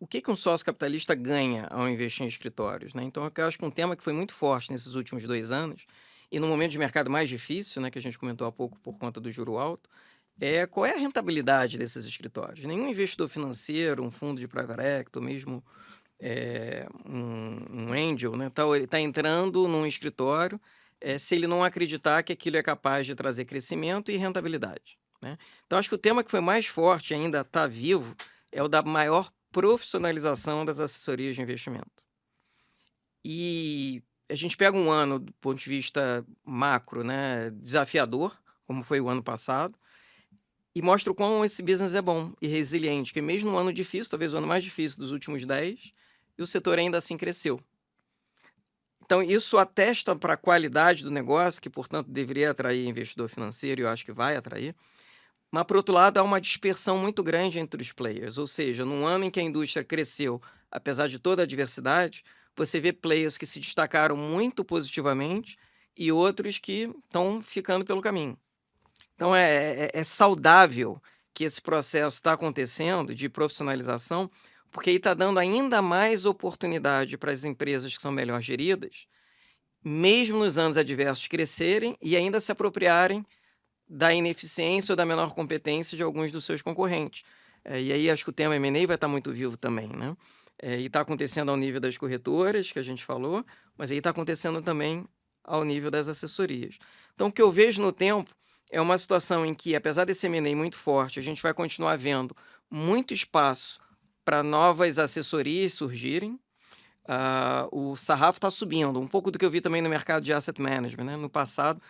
o que que um sócio capitalista ganha ao investir em escritórios, né? Então, eu acho que um tema que foi muito forte nesses últimos 2 anos, e no momento de mercado mais difícil, né, que a gente comentou há pouco por conta do juro alto, é qual é a rentabilidade desses escritórios. Nenhum investidor financeiro, um fundo de private equity, ou mesmo um angel, né, ele tá entrando num escritório, se ele não acreditar que aquilo é capaz de trazer crescimento e rentabilidade, né. Então acho que o tema que foi mais forte e ainda está vivo, é o da maior profissionalização das assessorias de investimento. E a gente pega um ano do ponto de vista macro, né, desafiador, como foi o ano passado, e mostra o quão esse business é bom e resiliente, que mesmo num ano difícil, talvez o ano mais difícil dos últimos 10, e o setor ainda assim cresceu. Então isso atesta para a qualidade do negócio, que portanto deveria atrair investidor financeiro e eu acho que vai atrair, mas por outro lado há uma dispersão muito grande entre os players, ou seja, num ano em que a indústria cresceu, apesar de toda a diversidade, você vê players que se destacaram muito positivamente e outros que estão ficando pelo caminho. Então é saudável que esse processo está acontecendo de profissionalização, porque aí está dando ainda mais oportunidade para as empresas que são melhor geridas, mesmo nos anos adversos, crescerem e ainda se apropriarem da ineficiência ou da menor competência de alguns dos seus concorrentes. E aí acho que o tema M&A vai estar muito vivo também, né. E está acontecendo ao nível das corretoras, que a gente falou, mas aí está acontecendo também ao nível das assessorias. Então o que eu vejo no tempo é uma situação em que, apesar desse M&A muito forte, a gente vai continuar vendo muito espaço para novas assessorias surgirem. O sarrafo está subindo, um pouco do que eu vi também no mercado de asset management, né. No passado,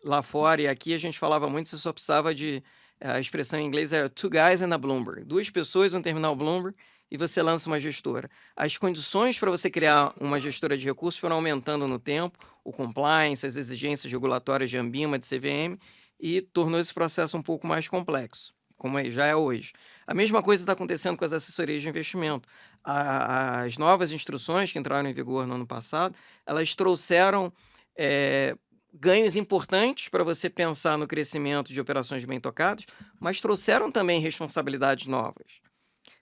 lá fora e aqui a gente falava muito, você só precisava de a expressão em inglês é two guys and a Bloomberg, 2 pessoas, um terminal Bloomberg e você lança uma gestora. As condições para você criar uma gestora de recursos foram aumentando no tempo, o compliance, as exigências regulatórias de Anbima, de CVM, e tornou esse processo um pouco mais complexo, como já é hoje. A mesma coisa está acontecendo com as assessorias de investimento. As novas instruções que entraram em vigor no ano passado, elas trouxeram, eh, ganhos importantes para você pensar no crescimento de operações bem tocadas, mas trouxeram também responsabilidades novas.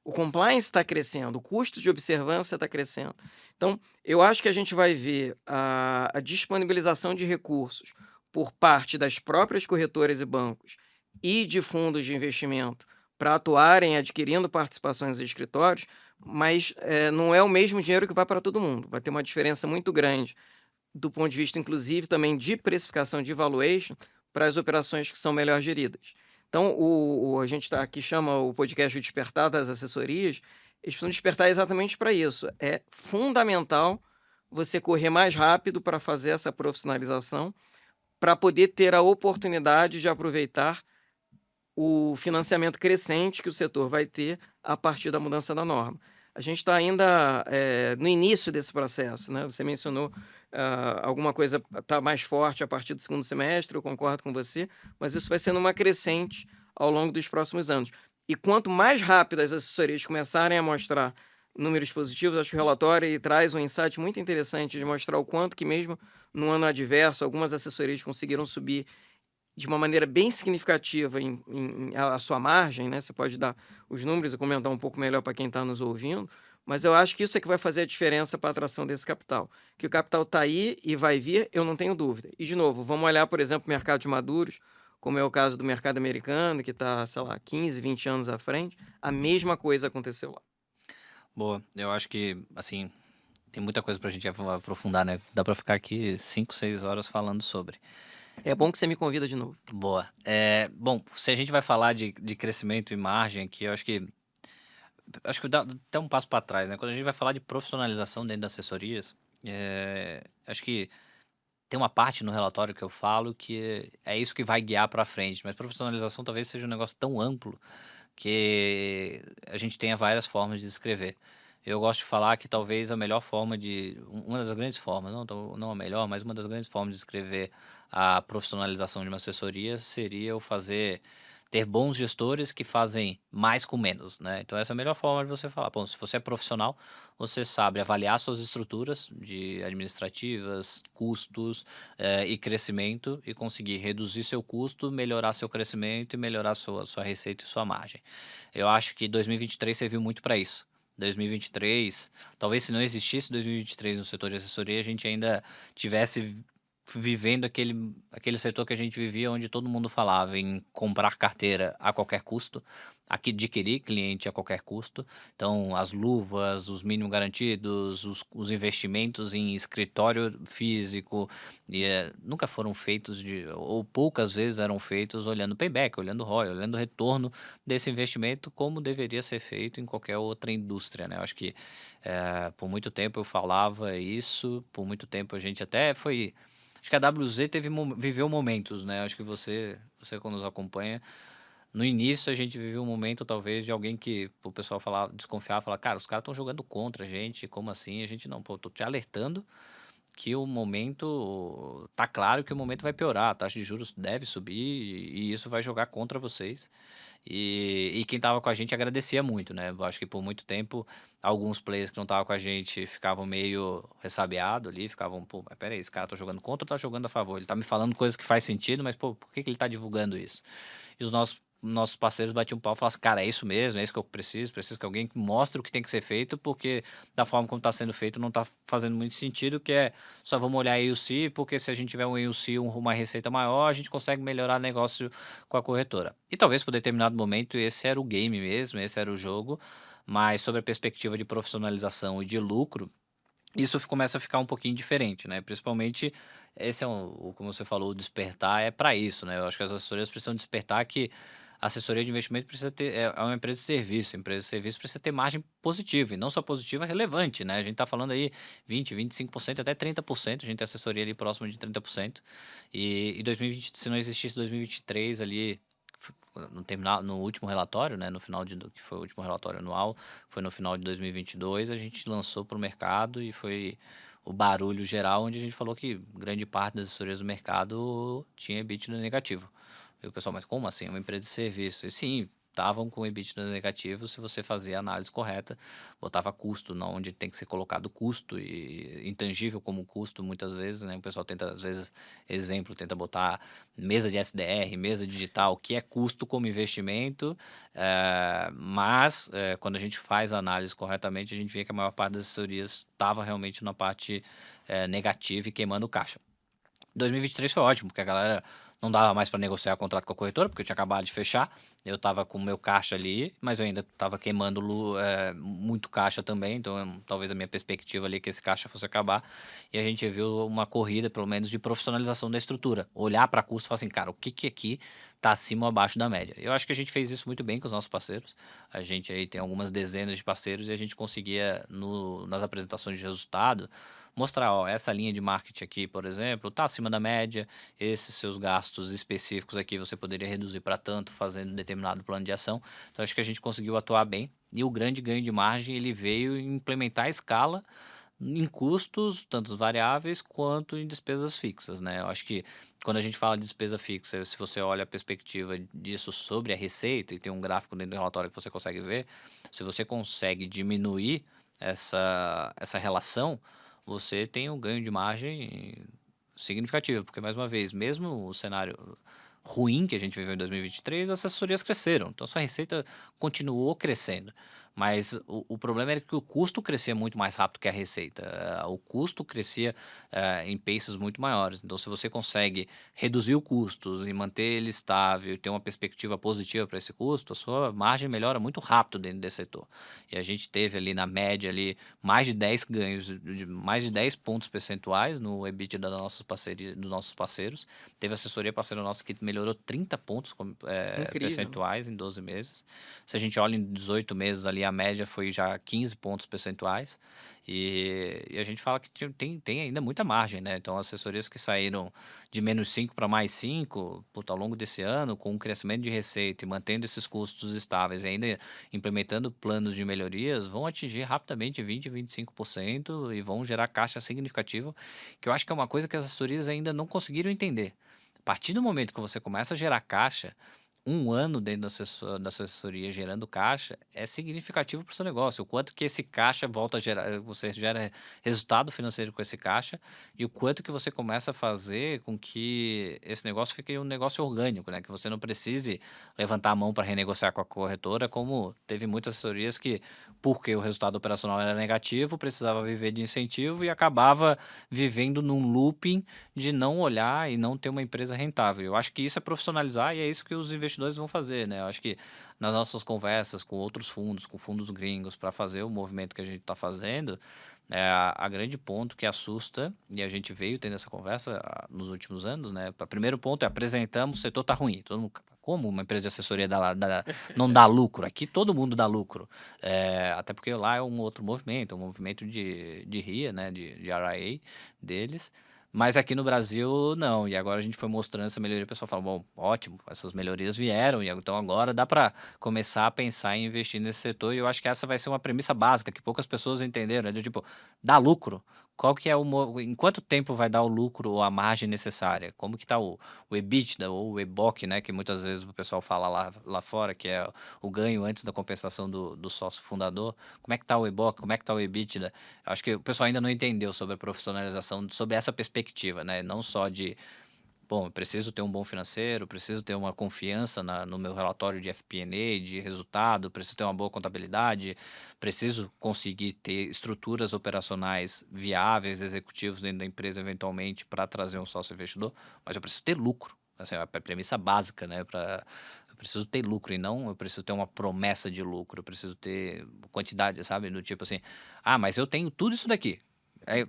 O compliance está crescendo, o custo de observância está crescendo. Então, eu acho que a gente vai ver a disponibilização de recursos por parte das próprias corretoras e bancos e de fundos de investimento para atuarem adquirindo participações em escritórios, mas não é o mesmo dinheiro que vai para todo mundo. Vai ter uma diferença muito grande do ponto de vista, inclusive, também de precificação de valuation para as operações que são melhor geridas. Então, a gente tá aqui chama o podcast o Despertar das Assessorias, eles precisam despertar exatamente para isso. É fundamental você correr mais rápido para fazer essa profissionalização, para poder ter a oportunidade de aproveitar o financiamento crescente que o setor vai ter a partir da mudança da norma. A gente está ainda, no início desse processo, né, você mencionou, alguma coisa está mais forte a partir do segundo semestre, eu concordo com você, mas isso vai sendo uma crescente ao longo dos próximos anos. E quanto mais rápido as assessorias começarem a mostrar números positivos, acho que o relatório ele traz um insight muito interessante de mostrar o quanto que mesmo no ano adverso, algumas assessorias conseguiram subir de uma maneira bem significativa a sua margem, né, você pode dar os números e comentar um pouco melhor para quem está nos ouvindo, mas eu acho que isso é que vai fazer a diferença para a atração desse capital. Que o capital está aí e vai vir, eu não tenho dúvida. E de novo, vamos olhar, por exemplo, o mercado de maduros, como é o caso do mercado americano, que está, sei lá, 15, 20 anos à frente, a mesma coisa aconteceu lá. Boa, eu acho que, assim, tem muita coisa pra gente aprofundar, né? Dá pra ficar aqui 5, 6 horas falando sobre. É bom que você me convida de novo. Boa. Bom, se a gente vai falar de crescimento e margem aqui, eu acho que dá até um passo para trás, né? Quando a gente vai falar de profissionalização dentro das assessorias, acho que tem uma parte no relatório que eu falo que é isso que vai guiar para frente, mas profissionalização talvez seja um negócio tão amplo que a gente tenha várias formas de descrever. Eu gosto de falar que talvez a melhor forma uma das grandes formas, não a melhor, mas uma das grandes formas de descrever a profissionalização de uma assessoria seria ter bons gestores que fazem mais com menos, né? Então essa é a melhor forma de você falar. Bom, se você é profissional, você sabe avaliar suas estruturas de administrativas, custos, e crescimento e conseguir reduzir seu custo, melhorar seu crescimento e melhorar sua receita e sua margem. Eu acho que 2023 serviu muito para isso, 2023, talvez se não existisse 2023 no setor de assessoria, a gente ainda tivesse vivendo aquele setor que a gente vivia, onde todo mundo falava em comprar carteira a qualquer custo, aqui adquirir cliente a qualquer custo. Então, as luvas, os mínimos garantidos, os investimentos em escritório físico, nunca foram feitos ou poucas vezes eram feitos olhando payback, olhando ROI, olhando o retorno desse investimento, como deveria ser feito em qualquer outra indústria, né? Eu acho que por muito tempo eu falava isso, por muito tempo a gente até foi. Acho que a WZ viveu momentos, né? Acho que você quando nos acompanha, no início a gente viveu um momento talvez de alguém que o pessoal falar, desconfiar, falar, cara, os caras estão jogando contra a gente, como assim? A gente não, pô, tô te alertando que o momento tá claro que o momento vai piorar, a taxa de juros deve subir e isso vai jogar contra vocês. E quem estava com a gente agradecia muito, né? Eu acho que por muito tempo alguns players que não estavam com a gente ficavam meio ressabiados ali, ficavam, pô, mas peraí, esse cara tá jogando contra ou tá jogando a favor? Ele tá me falando coisas que faz sentido, mas pô, por que que ele tá divulgando isso? E os nossos parceiros batiam um pau e falavam assim, cara, é isso mesmo, é isso que eu preciso que alguém que mostre o que tem que ser feito, porque da forma como está sendo feito não está fazendo muito sentido, que é só vamos olhar AUC, porque se a gente tiver um AUC, uma receita maior, a gente consegue melhorar o negócio com a corretora. E talvez por determinado momento esse era o game mesmo, esse era o jogo, mas sobre a perspectiva de profissionalização e de lucro, isso começa a ficar um pouquinho diferente, né? Principalmente, esse é como você falou, o despertar é para isso, né? Eu acho que as assessorias precisam despertar que a assessoria de investimento precisa ter, é uma empresa de serviço, a empresa de serviço precisa ter margem positiva, e não só positiva, relevante, né? A gente está falando aí 20, 25%, até 30%, a gente tem assessoria ali próximo de 30%, e 2020, se não existisse 2023 ali, no último relatório, né, no final que foi o último relatório anual, foi no final de 2022, a gente lançou para o mercado e foi o barulho geral, onde a gente falou que grande parte das assessorias do mercado tinha EBITDA negativo. E o pessoal, mas como assim? É uma empresa de serviço? E sim, estavam com EBITDA negativo se você fazia a análise correta, botava custo na onde tem que ser colocado custo e intangível como custo muitas vezes, né? O pessoal tenta, às vezes, exemplo, tenta botar mesa de SDR, mesa digital, que é custo como investimento, mas quando a gente faz a análise corretamente, a gente vê que a maior parte das assessorias estava realmente na parte negativa e queimando caixa. 2023 foi ótimo, porque a galera não dava mais para negociar contrato com a corretora, porque eu tinha acabado de fechar. Eu estava com o meu caixa ali, mas eu ainda estava queimando muito caixa também, então talvez a minha perspectiva ali é que esse caixa fosse acabar. E a gente viu uma corrida, pelo menos, de profissionalização da estrutura. Olhar para custo e falar assim, cara, o que aqui está acima ou abaixo da média? Eu acho que a gente fez isso muito bem com os nossos parceiros. A gente aí tem algumas dezenas de parceiros e a gente conseguia, nas apresentações de resultado, mostrar, ó, essa linha de marketing aqui, por exemplo, está acima da média, esses seus gastos específicos aqui você poderia reduzir para tanto fazendo determinado plano de ação. Então acho que a gente conseguiu atuar bem e o grande ganho de margem ele veio em implementar a escala em custos, tanto variáveis quanto em despesas fixas, né? Eu acho que quando a gente fala de despesa fixa, se você olha a perspectiva disso sobre a receita, e tem um gráfico dentro do relatório que você consegue ver, se você consegue diminuir essa relação, você tem um ganho de margem significativo, porque mais uma vez, mesmo o cenário ruim que a gente viveu em 2023, as assessorias cresceram, então sua receita continuou crescendo. Mas o problema era que o custo crescia muito mais rápido que a receita. O custo crescia em paces muito maiores. Então, se você consegue reduzir o custo e manter ele estável e ter uma perspectiva positiva para esse custo, a sua margem melhora muito rápido dentro desse setor. E a gente teve ali na média ali mais de 10 ganhos, mais de 10 pontos percentuais no EBITDA dos nossos parceiros. Teve assessoria parceira nossa que melhorou 30 pontos Incrível, né? percentuais em 12 meses. Se a gente olha em 18 meses ali, a média foi já 15 pontos percentuais. E a gente fala que tem ainda muita margem, né? Então, assessorias que saíram de -5 para +5, puta, ao longo desse ano, com um crescimento de receita e mantendo esses custos estáveis e ainda implementando planos de melhorias, vão atingir rapidamente 20, 25% e vão gerar caixa significativo, que eu acho que é uma coisa que as assessorias ainda não conseguiram entender. A partir do momento que você começa a gerar caixa, um ano dentro da assessoria gerando caixa é significativo para o seu negócio. O quanto que esse caixa volta a gerar, você gera resultado financeiro com esse caixa e o quanto que você começa a fazer com que esse negócio fique um negócio orgânico, né? Que você não precise levantar a mão para renegociar com a corretora, como teve muitas assessorias que, porque o resultado operacional era negativo, precisava viver de incentivo e acabava vivendo num looping de não olhar e não ter uma empresa rentável. Eu acho que isso é profissionalizar e é isso que os investidores vão fazer, né? Eu acho que nas nossas conversas com outros fundos, com fundos gringos, para fazer o movimento que a gente está fazendo, a grande ponto que assusta, e a gente veio tendo essa conversa nos últimos anos, né? O primeiro ponto é apresentamos, o setor está ruim. Todo mundo, como uma empresa de assessoria não dá lucro? Aqui todo mundo dá lucro. Até porque lá é um outro movimento, um movimento de RIA, né? De RIA deles. Mas aqui no Brasil, não. E agora a gente foi mostrando essa melhoria. O pessoal fala, bom, ótimo, essas melhorias vieram. E então agora dá para começar a pensar em investir nesse setor. E eu acho que essa vai ser uma premissa básica que poucas pessoas entenderam, né? De tipo, dá lucro. Qual que é em quanto tempo vai dar o lucro ou a margem necessária? Como que tá o EBITDA ou o EBOC, né? Que muitas vezes o pessoal fala lá fora, que é o ganho antes da compensação do sócio fundador. Como é que tá o EBOC? Como é que tá o EBITDA? Acho que o pessoal ainda não entendeu sobre a profissionalização, sobre essa perspectiva, né? Não só de, bom, eu preciso ter um bom financeiro, preciso ter uma confiança no meu relatório de FP&A, de resultado, preciso ter uma boa contabilidade, preciso conseguir ter estruturas operacionais viáveis, executivos dentro da empresa, eventualmente, para trazer um sócio investidor, mas eu preciso ter lucro. Assim, é a premissa básica, né? Eu preciso ter lucro e não eu preciso ter uma promessa de lucro, eu preciso ter quantidade, sabe? Do tipo assim, mas eu tenho tudo isso daqui.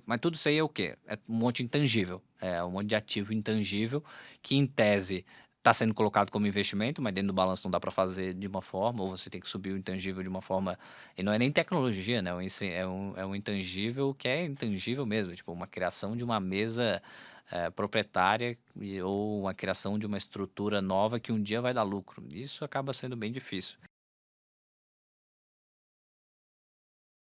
Mas tudo isso aí é o quê? É um monte intangível. É um monte de ativo intangível que, em tese, está sendo colocado como investimento, mas dentro do balanço não dá para fazer de uma forma, ou você tem que subir o intangível de uma forma. E não é nem tecnologia, né? É um intangível que é intangível mesmo, tipo uma criação de uma mesa proprietária ou uma criação de uma estrutura nova que um dia vai dar lucro. Isso acaba sendo bem difícil.